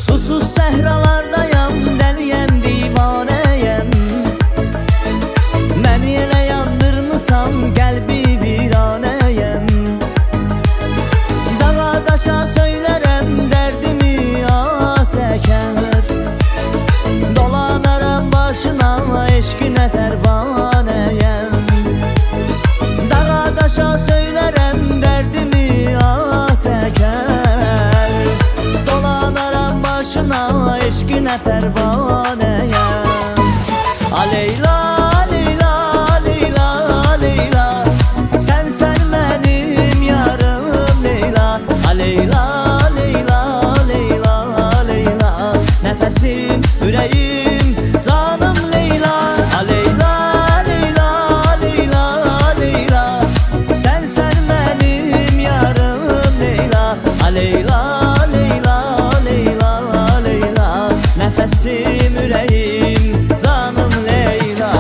Susuz səhralardayam, dəliyəm, divanəyəm. Məni elə yandırmısan, qəlbi viranəyəm. Dağa daşa söylərəm, dərdimi çəkər. Dolanaram başına, eşqinə tərvanəyəm. Dağa daşa söylərəm, dərdimi çəkər. Dolanaram başına, eşqinə pərvanəyəm. Leyla, Leyla, Leyla, Leyla, sənsən mənim yarım Leyla. Leyla, Leyla, Leyla, Leyla, nəfəsim, ürəyim, canım Leyla. Leyla, Leyla, Leyla, Leyla, sənsən mənim yarım Leyla. Leyla, Leyla, Leyla, Leyla, nəfəsim, ürəyim, canım Leyla.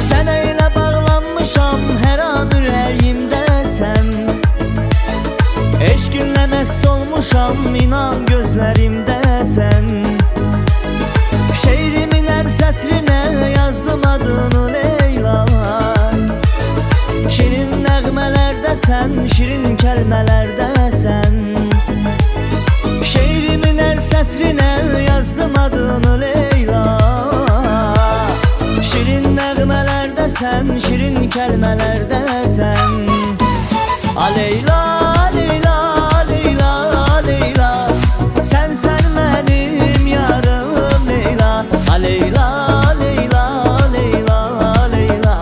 Sənə elə bağlanmışam, hər an ürəyimdəsən. Eşqinlə məst olmuşam, inan gözlərimdəsən. Şeirimin hər sətrinə yazdım adını Leyla. Şirin nəğmələrdəsən, şirin kəlmələrdəsən. Şeirimin hər sətrinə yazdım adını Leyla. Şirin nəğmələrdəsən, şirin kəlmələrdəsən. Leyla, Leyla, Leyla, Leyla, sənsən mənim yarım Leyla. Leyla, Leyla, Leyla, Leyla,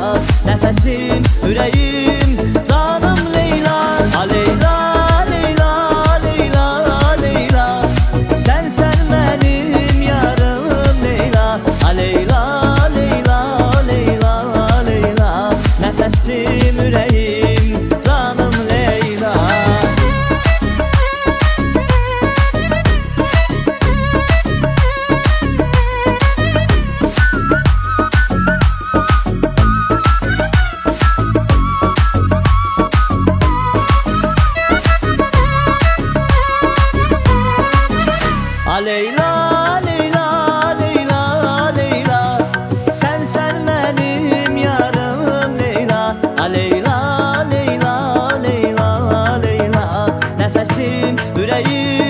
nəfəsim, ürəyim, canım Leyla. Leyla, Leyla, Leyla, Leyla, sənsən mənim yarım Leyla. Leyla, Leyla, Leyla, Leyla, nəfəsim, ürəyim, canım Leyla. Leyla, Leyla, Leyla, Leyla, sənsən mənim yarım Leyla. Leyla, Leyla, Leyla, Leyla, nəfəsim, ürəyim,